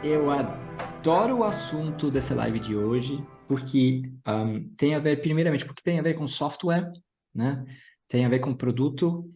Eu adoro o assunto dessa live de hoje, porque tem a ver, primeiramente, porque tem a ver com software, né? Tem a ver com produto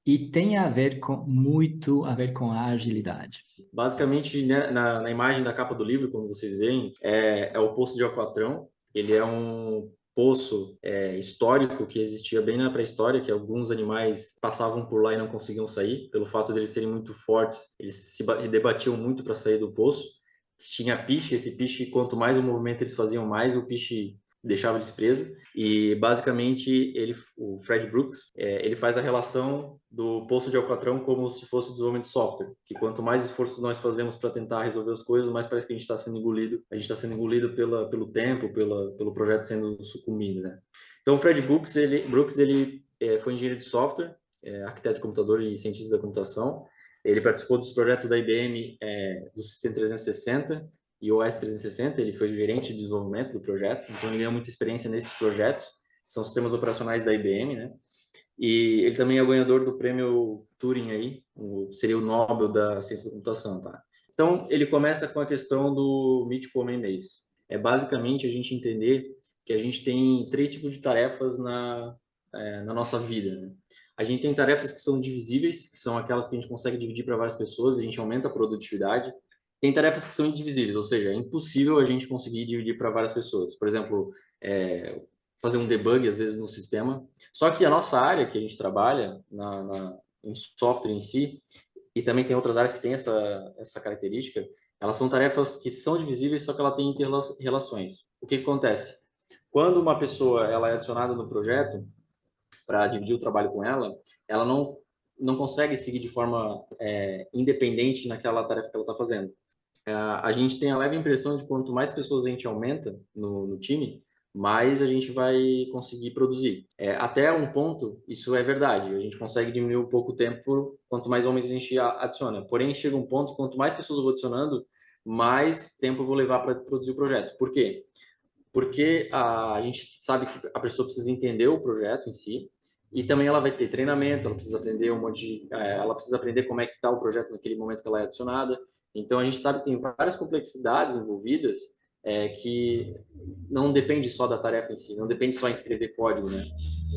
e tem a ver com muito a ver com a agilidade. Basicamente, né, na imagem da capa do livro, como vocês veem, é o Poço de Alcatrão. Ele é um poço histórico que existia bem na pré-história, que alguns animais passavam por lá e não conseguiam sair, pelo fato de eles serem muito fortes, eles se debatiam muito para sair do poço. Tinha piche, esse piche, quanto mais o movimento eles faziam, mais o piche deixava eles presos. E basicamente o Fred Brooks, ele faz a relação do Poço de Alcatrão como se fosse o desenvolvimento de software, que quanto mais esforço nós fazemos para tentar resolver as coisas, mais parece que a gente está sendo engolido. A gente está sendo engolido pelo tempo, pelo projeto sendo sucumbido, né? Então o Fred Brooks, ele foi engenheiro de software, arquiteto de computador e cientista da computação. Ele participou dos projetos da IBM, do Sistema 360 e o OS 360. Ele foi o gerente de desenvolvimento do projeto, então ele ganhou muita experiência nesses projetos, são sistemas operacionais da IBM, né? E ele também é o ganhador do prêmio Turing aí, seria o Nobel da ciência da computação, tá? Então, ele começa com a questão do mítico homem-mês. É basicamente a gente entender que a gente tem três tipos de tarefas na nossa vida, né? A gente tem tarefas que são divisíveis, que são aquelas que a gente consegue dividir para várias pessoas, e a gente aumenta a produtividade. Tem tarefas que são indivisíveis, ou seja, é impossível a gente conseguir dividir para várias pessoas. Por exemplo, fazer um debug, às vezes, no sistema. Só que a nossa área que a gente trabalha, em software em si, e também tem outras áreas que têm essa característica, elas são tarefas que são divisíveis, só que ela tem inter-relações. O que acontece? Quando uma pessoa ela é adicionada no projeto, para dividir o trabalho com ela, ela não consegue seguir de forma independente naquela tarefa que ela está fazendo. A gente tem a leve impressão de quanto mais pessoas a gente aumenta no time, mais a gente vai conseguir produzir. Até um ponto, isso é verdade. A gente consegue diminuir um pouco o tempo quanto mais homens a gente adiciona. Porém, chega um ponto, quanto mais pessoas eu vou adicionando, mais tempo eu vou levar para produzir o projeto. Por quê? Porque a gente sabe que a pessoa precisa entender o projeto em si, e também ela vai ter treinamento, ela precisa aprender ela precisa aprender como é que está o projeto naquele momento que ela é adicionada. Então a gente sabe que tem várias complexidades envolvidas, que não depende só da tarefa em si, não depende só em escrever código, né?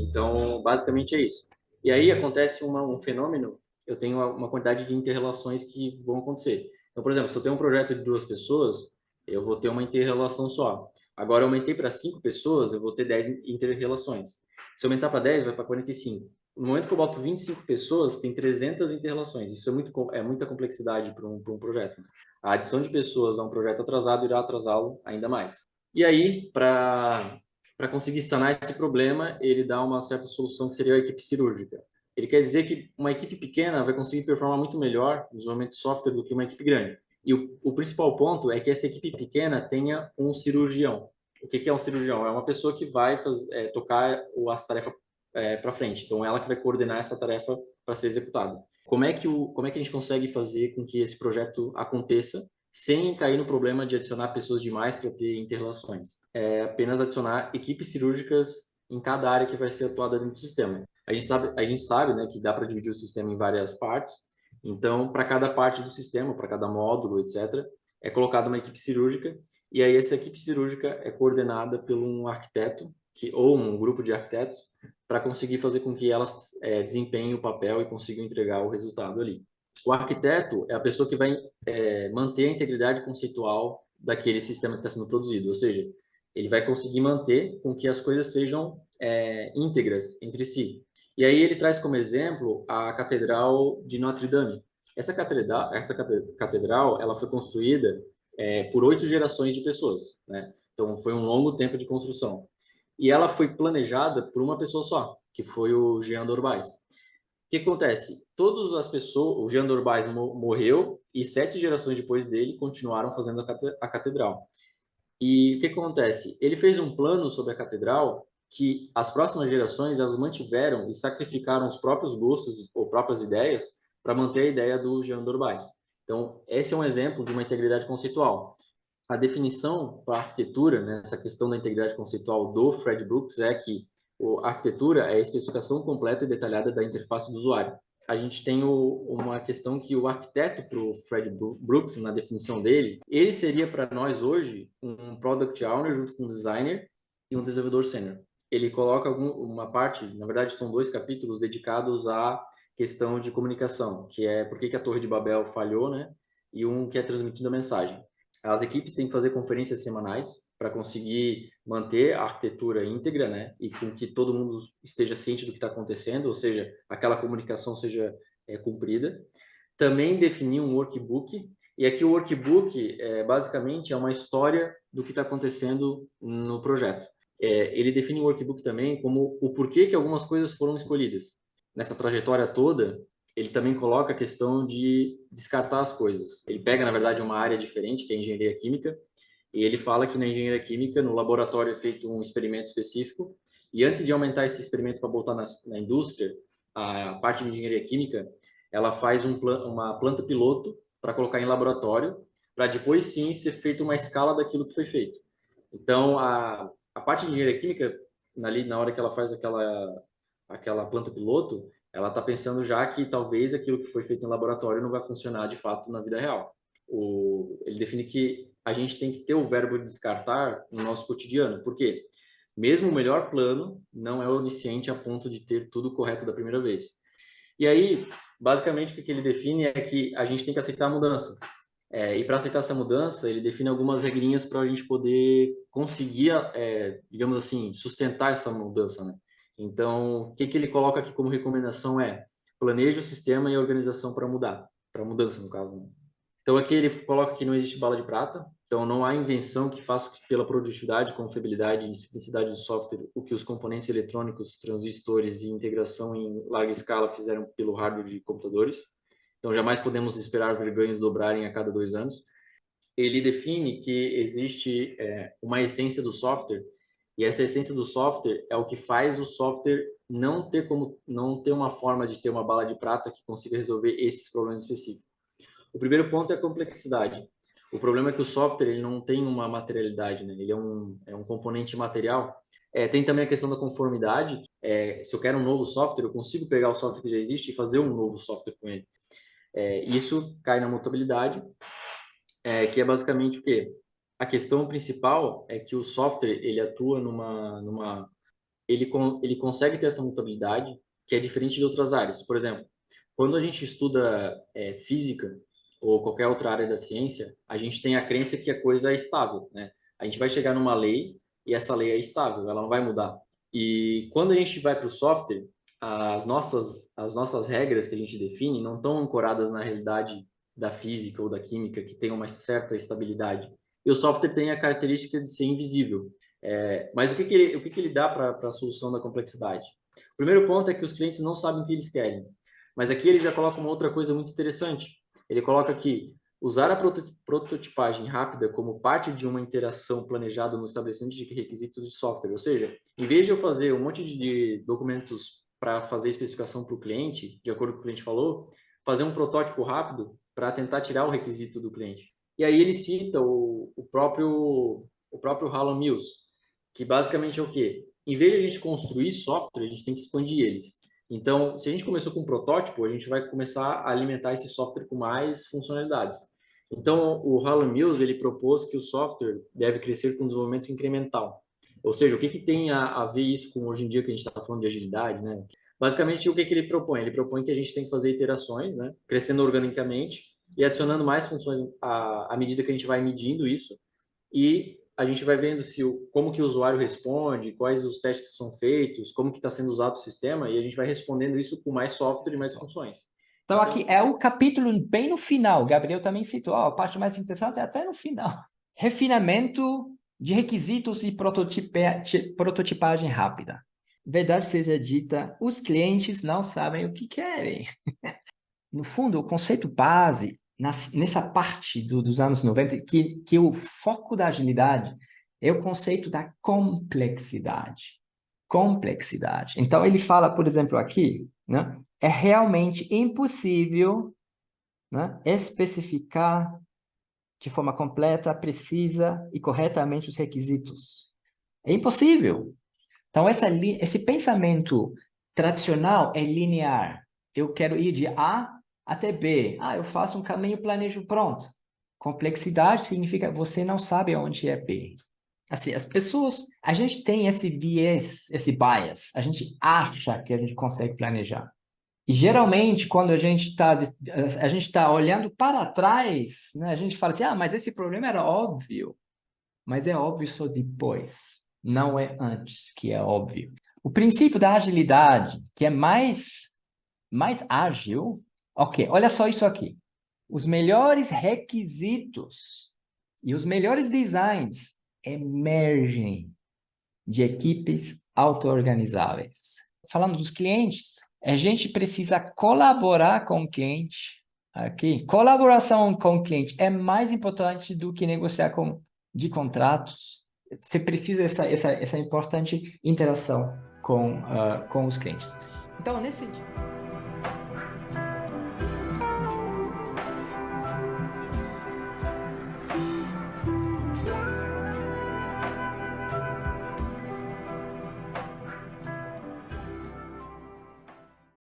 Então basicamente é isso. E aí acontece um fenômeno. Eu tenho uma quantidade de interrelações que vão acontecer. Então, por exemplo, se eu tenho um projeto de 2 pessoas, eu vou ter uma interrelação só. Agora, eu aumentei para 5 pessoas, eu vou ter 10 inter-relações. Se eu aumentar para 10, vai para 45. No momento que eu boto 25 pessoas, tem 300 inter-relações. Isso é muita complexidade para um projeto, né? A adição de pessoas a um projeto atrasado irá atrasá-lo ainda mais. E aí, para conseguir sanar esse problema, ele dá uma certa solução que seria a equipe cirúrgica. Ele quer dizer que uma equipe pequena vai conseguir performar muito melhor no desenvolvimento de software do que uma equipe grande. E o principal ponto é que essa equipe pequena tenha um cirurgião. O que é um cirurgião? É uma pessoa que vai tocar as tarefas para frente. Então, ela que vai coordenar essa tarefa para ser executada. Como é que a gente consegue fazer com que esse projeto aconteça sem cair no problema de adicionar pessoas demais para ter interrelações? É apenas adicionar equipes cirúrgicas em cada área que vai ser atuada dentro do sistema. A gente sabe, né, que dá para dividir o sistema em várias partes. Então, para cada parte do sistema, para cada módulo, etc., é colocada uma equipe cirúrgica, e aí essa equipe cirúrgica é coordenada por um arquiteto, ou um grupo de arquitetos, para conseguir fazer com que elas desempenhem o papel e consigam entregar o resultado ali. O arquiteto é a pessoa que vai manter a integridade conceitual daquele sistema que está sendo produzido, ou seja, ele vai conseguir manter com que as coisas sejam íntegras entre si. E aí ele traz como exemplo a Catedral de Notre Dame. Essa catedral ela foi construída por 8 gerações de pessoas, né? Então foi um longo tempo de construção. E ela foi planejada por uma pessoa só, que foi o Jean Dorbais. O que acontece? Todas as pessoas, o Jean Dorbais morreu e 7 gerações depois dele continuaram fazendo a catedral. E o que acontece? Ele fez um plano sobre a catedral que as próximas gerações elas mantiveram e sacrificaram os próprios gostos ou próprias ideias para manter a ideia do Jean Dorbais. Então, esse é um exemplo de uma integridade conceitual. A definição para a arquitetura, né, essa questão da integridade conceitual do Fred Brooks é que a arquitetura é a especificação completa e detalhada da interface do usuário. a gente tem uma questão que o arquiteto para o Fred Brooks, na definição dele, ele seria para nós hoje um Product Owner junto com um designer e um desenvolvedor sênior. Ele coloca uma parte, na verdade são 2 capítulos dedicados à questão de comunicação, que é por que a Torre de Babel falhou, né? E um que é transmitindo a mensagem. As equipes têm que fazer conferências semanais para conseguir manter a arquitetura íntegra, né? E com que todo mundo esteja ciente do que está acontecendo, ou seja, aquela comunicação seja cumprida. Também definir um workbook, e aqui o workbook basicamente é uma história do que está acontecendo no projeto. Ele define o workbook também como o porquê que algumas coisas foram escolhidas. Nessa trajetória toda, ele também coloca a questão de descartar as coisas. Ele pega, na verdade, uma área diferente, que é a engenharia química, e ele fala que na engenharia química, no laboratório é feito um experimento específico, e antes de aumentar esse experimento para botar na indústria, a parte de engenharia química, ela faz uma planta piloto para colocar em laboratório, para depois sim ser feita uma escala daquilo que foi feito. Então, a parte de engenharia química, na hora que ela faz aquela planta piloto, ela está pensando já que talvez aquilo que foi feito no laboratório não vai funcionar de fato na vida real. Ele define que a gente tem que ter o verbo descartar no nosso cotidiano. Por quê? Mesmo o melhor plano não é onisciente a ponto de ter tudo correto da primeira vez. E aí, basicamente, o que ele define é que a gente tem que aceitar a mudança. E para aceitar essa mudança, ele define algumas regrinhas para a gente poder conseguir, digamos assim, sustentar essa mudança, né? Então, o que ele coloca aqui como recomendação é planeje o sistema e a organização para mudar, para mudança, no caso, né? Então, aqui ele coloca que não existe bala de prata, então não há invenção que faça pela produtividade, confiabilidade e simplicidade do software o que os componentes eletrônicos, transistores e integração em larga escala fizeram pelo hardware de computadores. Então, jamais podemos esperar ver ganhos dobrarem a cada 2 anos. Ele define que existe uma essência do software, e essa essência do software é o que faz o software não ter uma forma de ter uma bala de prata que consiga resolver esses problemas específicos. O primeiro ponto é a complexidade. O problema é que o software ele não tem uma materialidade, né? Ele é um componente material. Tem também a questão da conformidade. Se eu quero um novo software, eu consigo pegar o software que já existe e fazer um novo software com ele. Isso cai na mutabilidade, que é basicamente o quê? A questão principal é que o software ele atua ele consegue ter essa mutabilidade que é diferente de outras áreas. Por exemplo, quando a gente estuda física ou qualquer outra área da ciência, a gente tem a crença que a coisa é estável, né? A gente vai chegar numa lei e essa lei é estável, ela não vai mudar. E quando a gente vai para o software, as nossas regras que a gente define não estão ancoradas na realidade da física ou da química, que tem uma certa estabilidade. E o software tem a característica de ser invisível. Mas o que ele dá para a solução da complexidade? O primeiro ponto é que os clientes não sabem o que eles querem. Mas aqui ele já coloca uma outra coisa muito interessante. Ele coloca aqui, usar a prototipagem rápida como parte de uma interação planejada no estabelecimento de requisitos de software. Ou seja, em vez de eu fazer um monte de documentos para fazer especificação para o cliente, de acordo com o que o cliente falou, fazer um protótipo rápido para tentar tirar o requisito do cliente. E aí ele cita o próprio Hallam Mills, que basicamente é o quê? Em vez de a gente construir software, a gente tem que expandir eles. Então, se a gente começou com um protótipo, a gente vai começar a alimentar esse software com mais funcionalidades. Então, o Hallam Mills ele propôs que o software deve crescer com desenvolvimento incremental. Ou seja, o que tem a ver isso com hoje em dia que a gente está falando de agilidade, né? Basicamente, o que ele propõe? Ele propõe que a gente tem que fazer iterações, né? Crescendo organicamente e adicionando mais funções à medida que a gente vai medindo isso. E a gente vai vendo como que o usuário responde, quais os testes que são feitos, como que está sendo usado o sistema, e a gente vai respondendo isso com mais software e mais funções. Então, aqui é o capítulo bem no final. Gabriel também citou, a parte mais interessante é até no final. Refinamento de requisitos e prototipagem rápida. Verdade seja dita, os clientes não sabem o que querem. No fundo, o conceito base, nessa parte dos anos 90, que o foco da agilidade é o conceito da complexidade. Complexidade. Então, ele fala, por exemplo, aqui, né, é realmente impossível, né, especificar de forma completa, precisa e corretamente os requisitos. É impossível. Então, esse pensamento tradicional é linear. eu quero ir de A até B. Eu faço um caminho, planejo, pronto. Complexidade significa você não sabe onde é B. Assim, as pessoas, a gente tem esse viés, esse bias, a gente acha que a gente consegue planejar. E geralmente, quando a gente tá olhando para trás, né, a gente fala assim, mas esse problema era óbvio. Mas é óbvio só depois, não é antes que é óbvio. O princípio da agilidade, que é mais ágil, ok, olha só isso aqui. Os melhores requisitos e os melhores designs emergem de equipes auto-organizáveis. Falando dos clientes, a gente precisa colaborar com o cliente. Aqui, colaboração com o cliente é mais importante do que negociar de contratos. Você precisa essa importante interação com os clientes. Então, nesse sentido.